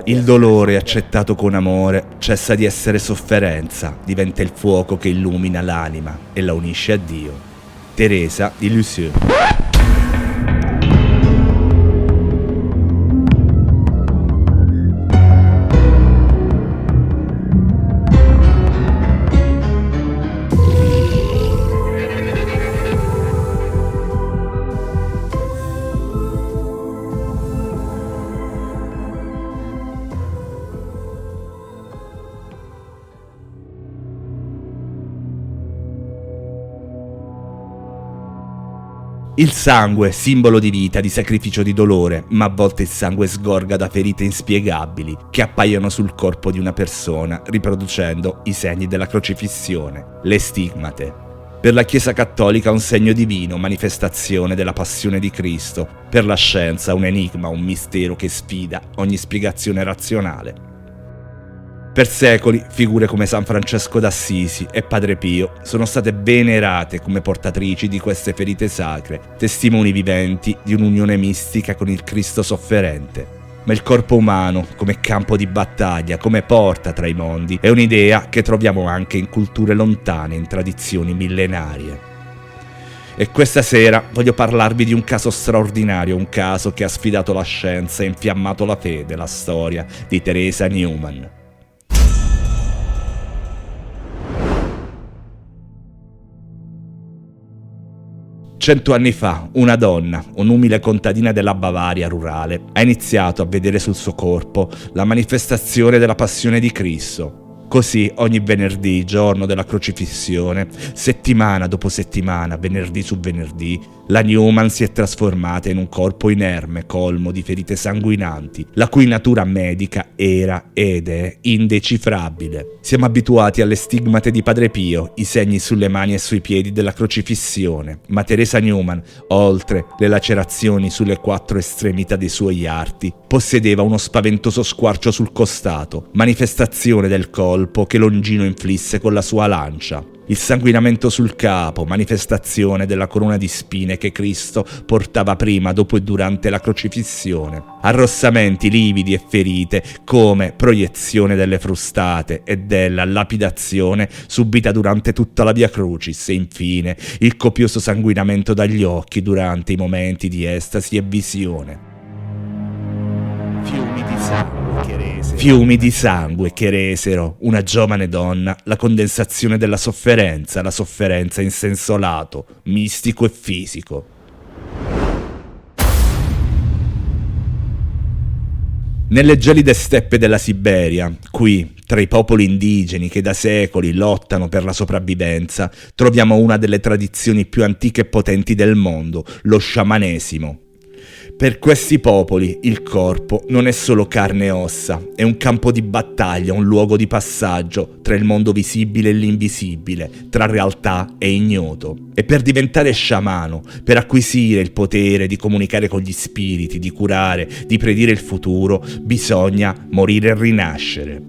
Il dolore accettato con amore cessa di essere sofferenza, diventa il fuoco che illumina l'anima e la unisce a Dio. Teresa di Lisieux. Il sangue, simbolo di vita, di sacrificio, di dolore, ma a volte il sangue sgorga da ferite inspiegabili che appaiono sul corpo di una persona, riproducendo i segni della crocifissione, le stigmate. Per la Chiesa cattolica un segno divino, manifestazione della passione di Cristo, per la scienza un enigma, un mistero che sfida ogni spiegazione razionale. Per secoli, figure come San Francesco d'Assisi e Padre Pio sono state venerate come portatrici di queste ferite sacre, testimoni viventi di un'unione mistica con il Cristo sofferente. Ma il corpo umano, come campo di battaglia, come porta tra i mondi, è un'idea che troviamo anche in culture lontane, in tradizioni millenarie. E questa sera voglio parlarvi di un caso straordinario, un caso che ha sfidato la scienza e infiammato la fede, la storia di Teresa Neumann. 100 anni fa, una donna, un'umile contadina della Bavaria rurale, ha iniziato a vedere sul suo corpo la manifestazione della passione di Cristo. Così ogni venerdì, giorno della crocifissione, settimana dopo settimana, venerdì su venerdì, la Neumann si è trasformata in un corpo inerme, colmo di ferite sanguinanti, la cui natura medica era ed è indecifrabile. Siamo abituati alle stigmate di Padre Pio, i segni sulle mani e sui piedi della crocifissione, ma Teresa Neumann, oltre le lacerazioni sulle 4 estremità dei suoi arti, possedeva uno spaventoso squarcio sul costato, manifestazione del colpo che Longino inflisse con la sua lancia. Il sanguinamento sul capo, manifestazione della corona di spine che Cristo portava prima, dopo e durante la crocifissione. Arrossamenti lividi e ferite come proiezione delle frustate e della lapidazione subita durante tutta la Via Crucis e infine il copioso sanguinamento dagli occhi durante i momenti di estasi e visione. Fiumi di sangue che resero una giovane donna la condensazione della sofferenza, la sofferenza in senso lato, mistico e fisico. Nelle gelide steppe della Siberia, qui, tra i popoli indigeni che da secoli lottano per la sopravvivenza, troviamo una delle tradizioni più antiche e potenti del mondo, lo sciamanesimo. Per questi popoli il corpo non è solo carne e ossa, è un campo di battaglia, un luogo di passaggio tra il mondo visibile e l'invisibile, tra realtà e ignoto. E per diventare sciamano, per acquisire il potere di comunicare con gli spiriti, di curare, di predire il futuro, bisogna morire e rinascere.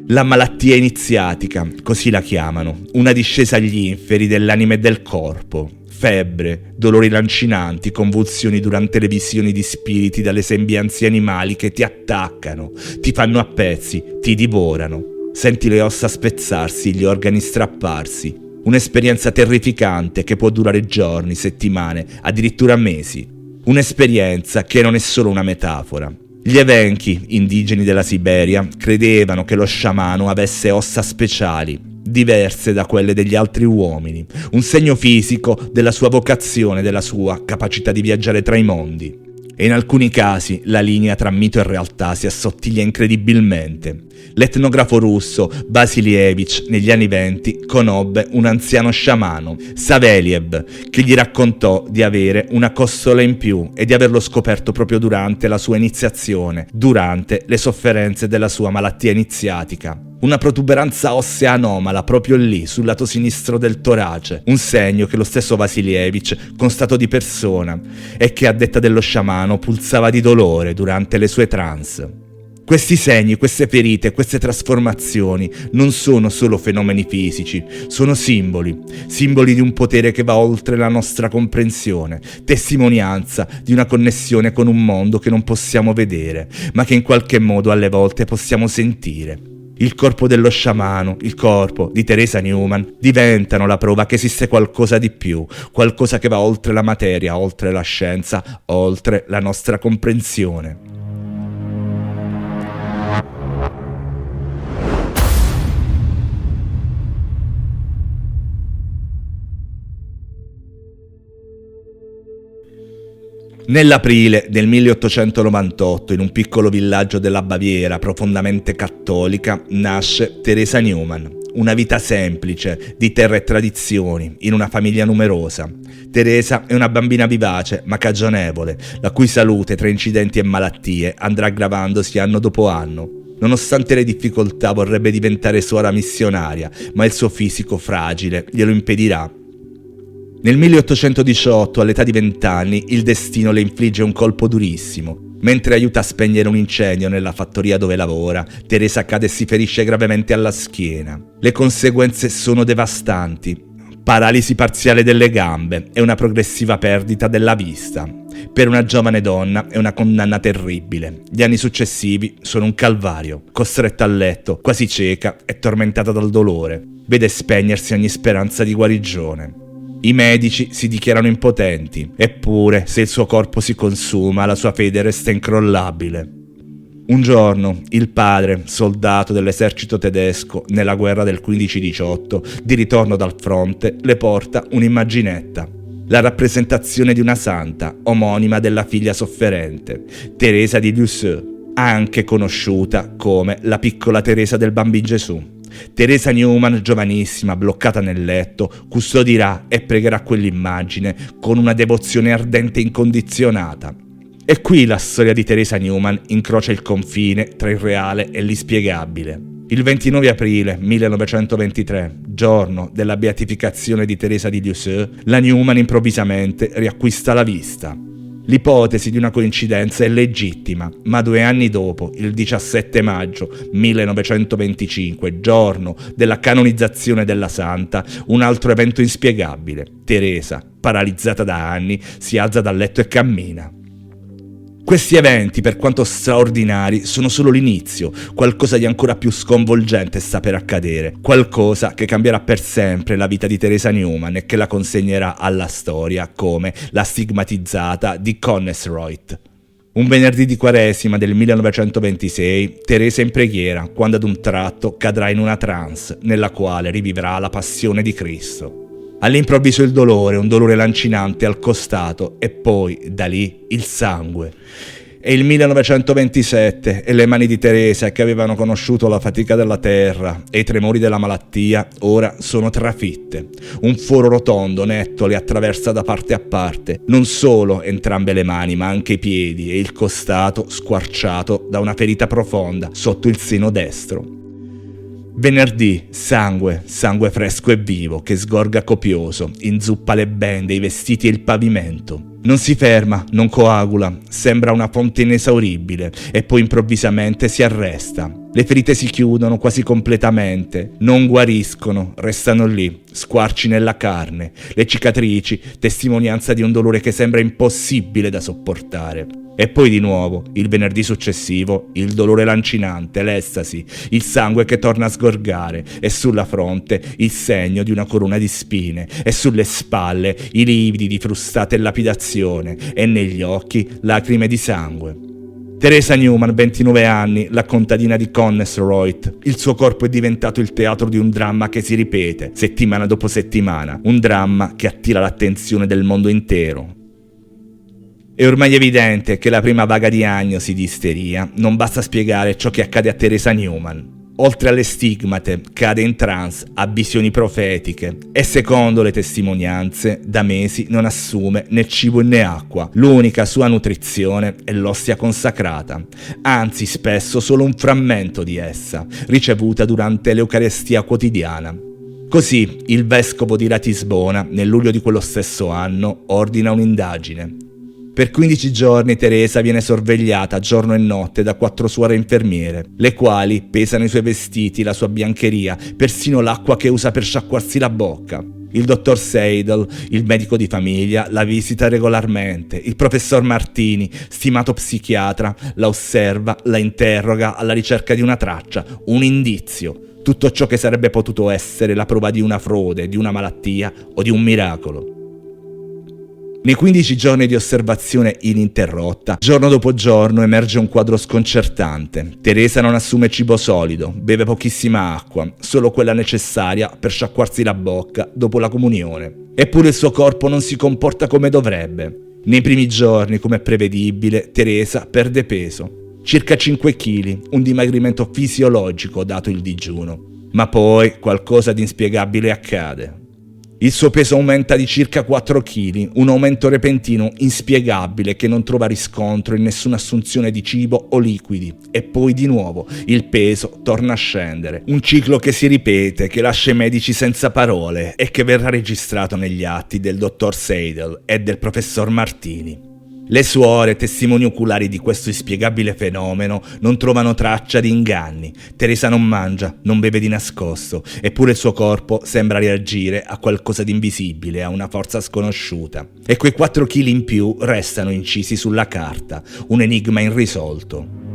La malattia iniziatica, così la chiamano, una discesa agli inferi dell'anima e del corpo. Febbre, dolori lancinanti, convulsioni durante le visioni di spiriti dalle sembianze animali che ti attaccano, ti fanno a pezzi, ti divorano. Senti le ossa spezzarsi, gli organi strapparsi. Un'esperienza terrificante che può durare giorni, settimane, addirittura mesi. Un'esperienza che non è solo una metafora. Gli Evenchi, indigeni della Siberia, credevano che lo sciamano avesse ossa speciali, diverse da quelle degli altri uomini, un segno fisico della sua vocazione, della sua capacità di viaggiare tra i mondi. E in alcuni casi la linea tra mito e realtà si assottiglia incredibilmente. L'etnografo russo Vasilievich negli anni '20 conobbe un anziano sciamano, Saveliev, che gli raccontò di avere una costola in più e di averlo scoperto proprio durante la sua iniziazione, durante le sofferenze della sua malattia iniziatica. Una protuberanza ossea anomala proprio lì, sul lato sinistro del torace, un segno che lo stesso Vasilievich constatò di persona e che, a detta dello sciamano, pulsava di dolore durante le sue trance. Questi segni, queste ferite, queste trasformazioni non sono solo fenomeni fisici, sono simboli di un potere che va oltre la nostra comprensione, testimonianza di una connessione con un mondo che non possiamo vedere, ma che in qualche modo alle volte possiamo sentire. Il corpo dello sciamano, il corpo di Teresa Newman diventano la prova che esiste qualcosa di più, qualcosa che va oltre la materia, oltre la scienza, oltre la nostra comprensione. Nell'aprile del 1898, in un piccolo villaggio della Baviera profondamente cattolica, nasce Teresa Newman. Una vita semplice, di terra e tradizioni, in una famiglia numerosa. Teresa è una bambina vivace ma cagionevole, la cui salute tra incidenti e malattie andrà aggravandosi anno dopo anno. Nonostante le difficoltà vorrebbe diventare suora missionaria, ma il suo fisico fragile glielo impedirà. Nel 1818, all'età di 20 anni, il destino le infligge un colpo durissimo. Mentre aiuta a spegnere un incendio nella fattoria dove lavora, Teresa cade e si ferisce gravemente alla schiena. Le conseguenze sono devastanti. Paralisi parziale delle gambe e una progressiva perdita della vista. Per una giovane donna è una condanna terribile. Gli anni successivi sono un calvario. Costretta a letto, quasi cieca e tormentata dal dolore, vede spegnersi ogni speranza di guarigione. I medici si dichiarano impotenti, eppure se il suo corpo si consuma, la sua fede resta incrollabile. Un giorno il padre, soldato dell'esercito tedesco nella guerra del 15-18, di ritorno dal fronte, le porta un'immaginetta. La rappresentazione di una santa, omonima della figlia sofferente, Teresa di Lisieux, anche conosciuta come la piccola Teresa del Bambino Gesù. Teresa Newman, giovanissima, bloccata nel letto, custodirà e pregherà quell'immagine con una devozione ardente e incondizionata. E qui la storia di Teresa Newman incrocia il confine tra il reale e l'inspiegabile. Il 29 aprile 1923, giorno della beatificazione di Teresa di Lisieux, la Newman improvvisamente riacquista la vista. L'ipotesi di una coincidenza è legittima, ma 2 anni dopo, il 17 maggio 1925, giorno della canonizzazione della santa, un altro evento inspiegabile. Teresa, paralizzata da anni, si alza dal letto e cammina. Questi eventi, per quanto straordinari, sono solo l'inizio. Qualcosa di ancora più sconvolgente sta per accadere. Qualcosa che cambierà per sempre la vita di Teresa Newman e che la consegnerà alla storia come la stigmatizzata di Connesreuth. Un venerdì di Quaresima del 1926, Teresa è in preghiera quando ad un tratto cadrà in una trance nella quale rivivrà la passione di Cristo. All'improvviso il dolore, un dolore lancinante al costato e poi, da lì, il sangue. È il 1927 e le mani di Teresa, che avevano conosciuto la fatica della terra e i tremori della malattia, ora sono trafitte. Un foro rotondo, netto, le attraversa da parte a parte, non solo entrambe le mani, ma anche i piedi e il costato squarciato da una ferita profonda sotto il seno destro. Venerdì, sangue fresco e vivo che sgorga copioso, inzuppa le bende, i vestiti e il pavimento. Non si ferma, non coagula, sembra una fonte inesauribile e poi improvvisamente si arresta. Le ferite si chiudono quasi completamente, non guariscono, restano lì, squarci nella carne. Le cicatrici, testimonianza di un dolore che sembra impossibile da sopportare. E poi di nuovo, il venerdì successivo, il dolore lancinante, l'estasi, il sangue che torna a sgorgare e sulla fronte il segno di una corona di spine e sulle spalle i lividi di frustate lapidazione e negli occhi lacrime di sangue. Teresa Newman, 29 anni, la contadina di Connesreuth. Il suo corpo è diventato il teatro di un dramma che si ripete, settimana dopo settimana, un dramma che attira l'attenzione del mondo intero. È ormai evidente che la prima vaga diagnosi di isteria non basta a spiegare ciò che accade a Teresa Newman. Oltre alle stigmate, cade in trance, ha visioni profetiche e secondo le testimonianze, da mesi non assume né cibo né acqua. L'unica sua nutrizione è l'ostia consacrata, anzi spesso solo un frammento di essa, ricevuta durante l'Eucaristia quotidiana. Così il vescovo di Ratisbona, nel luglio di quello stesso anno, ordina un'indagine. Per 15 giorni Teresa viene sorvegliata giorno e notte da 4 suore infermiere, le quali pesano i suoi vestiti, la sua biancheria, persino l'acqua che usa per sciacquarsi la bocca. Il dottor Seidel, il medico di famiglia, la visita regolarmente. Il professor Martini, stimato psichiatra, la osserva, la interroga alla ricerca di una traccia, un indizio. Tutto ciò che sarebbe potuto essere la prova di una frode, di una malattia o di un miracolo. Nei 15 giorni di osservazione ininterrotta, giorno dopo giorno emerge un quadro sconcertante. Teresa non assume cibo solido, beve pochissima acqua, solo quella necessaria per sciacquarsi la bocca dopo la comunione. Eppure il suo corpo non si comporta come dovrebbe. Nei primi giorni, come è prevedibile, Teresa perde peso. Circa 5 kg, un dimagrimento fisiologico dato il digiuno. Ma poi qualcosa di inspiegabile accade. Il suo peso aumenta di circa 4 kg, un aumento repentino inspiegabile che non trova riscontro in nessuna assunzione di cibo o liquidi. E poi di nuovo il peso torna a scendere. Un ciclo che si ripete, che lascia i medici senza parole e che verrà registrato negli atti del dottor Seidel e del professor Martini. Le suore, testimoni oculari di questo inspiegabile fenomeno, non trovano traccia di inganni. Teresa non mangia, non beve di nascosto, eppure il suo corpo sembra reagire a qualcosa di invisibile, a una forza sconosciuta. E quei 4 kg in più restano incisi sulla carta, un enigma irrisolto.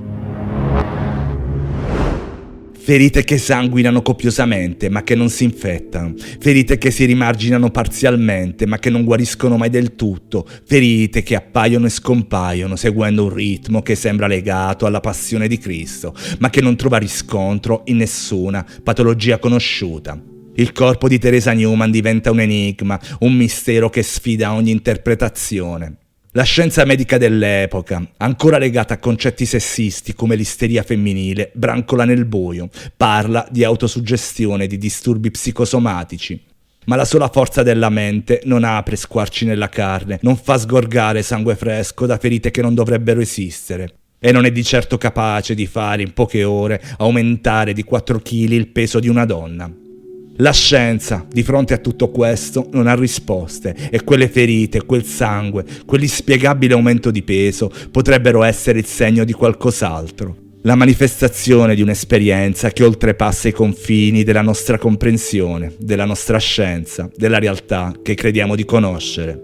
Ferite che sanguinano copiosamente ma che non si infettano, ferite che si rimarginano parzialmente ma che non guariscono mai del tutto, ferite che appaiono e scompaiono seguendo un ritmo che sembra legato alla passione di Cristo, ma che non trova riscontro in nessuna patologia conosciuta. Il corpo di Teresa Newman diventa un enigma, un mistero che sfida ogni interpretazione. La scienza medica dell'epoca, ancora legata a concetti sessisti come l'isteria femminile, brancola nel buio, parla di autosuggestione, di disturbi psicosomatici. Ma la sola forza della mente non apre squarci nella carne, non fa sgorgare sangue fresco da ferite che non dovrebbero esistere. E non è di certo capace di fare in poche ore aumentare di 4 kg il peso di una donna. La scienza, di fronte a tutto questo, non ha risposte e quelle ferite, quel sangue, quell'inspiegabile aumento di peso potrebbero essere il segno di qualcos'altro. La manifestazione di un'esperienza che oltrepassa i confini della nostra comprensione, della nostra scienza, della realtà che crediamo di conoscere.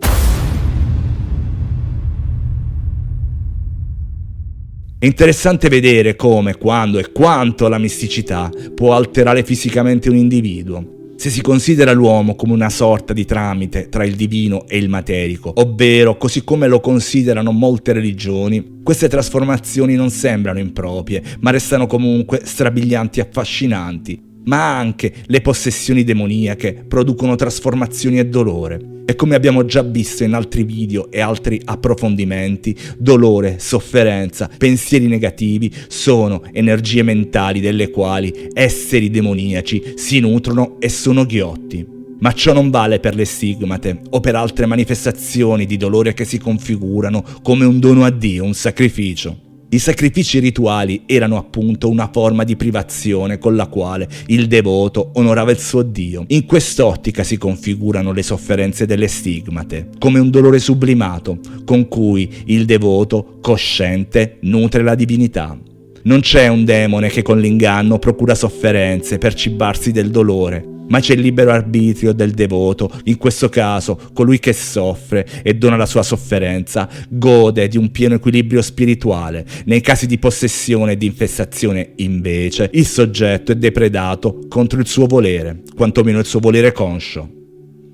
È interessante vedere come, quando e quanto la misticità può alterare fisicamente un individuo. Se si considera l'uomo come una sorta di tramite tra il divino e il materico, ovvero così come lo considerano molte religioni, queste trasformazioni non sembrano improprie, ma restano comunque strabilianti e affascinanti. Ma anche le possessioni demoniache producono trasformazioni e dolore. E come abbiamo già visto in altri video e altri approfondimenti, dolore, sofferenza, pensieri negativi sono energie mentali delle quali esseri demoniaci si nutrono e sono ghiotti. Ma ciò non vale per le stigmate o per altre manifestazioni di dolore che si configurano come un dono a Dio, un sacrificio. I sacrifici rituali erano appunto una forma di privazione con la quale il devoto onorava il suo Dio. In quest'ottica si configurano le sofferenze delle stigmate, come un dolore sublimato con cui il devoto cosciente nutre la divinità. Non c'è un demone che con l'inganno procura sofferenze per cibarsi del dolore, ma c'è il libero arbitrio del devoto. In questo caso, colui che soffre e dona la sua sofferenza gode di un pieno equilibrio spirituale. Nei casi di possessione e di infestazione, invece, il soggetto è depredato contro il suo volere, quantomeno il suo volere conscio.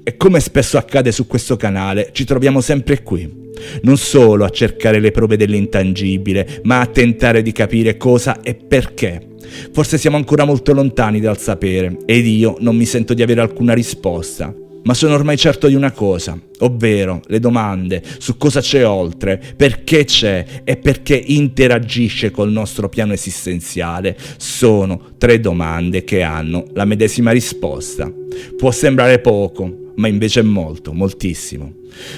E come spesso accade su questo canale, ci troviamo sempre qui. Non solo a cercare le prove dell'intangibile, ma a tentare di capire cosa e perché. Forse siamo ancora molto lontani dal sapere, ed io non mi sento di avere alcuna risposta. Ma sono ormai certo di una cosa, ovvero le domande su cosa c'è oltre, perché c'è e perché interagisce col nostro piano esistenziale sono 3 domande che hanno la medesima risposta. Può sembrare poco, ma invece è molto, moltissimo.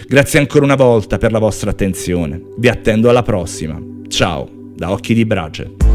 Grazie ancora una volta per la vostra attenzione. Vi attendo alla prossima. Ciao, da Occhi di Brace.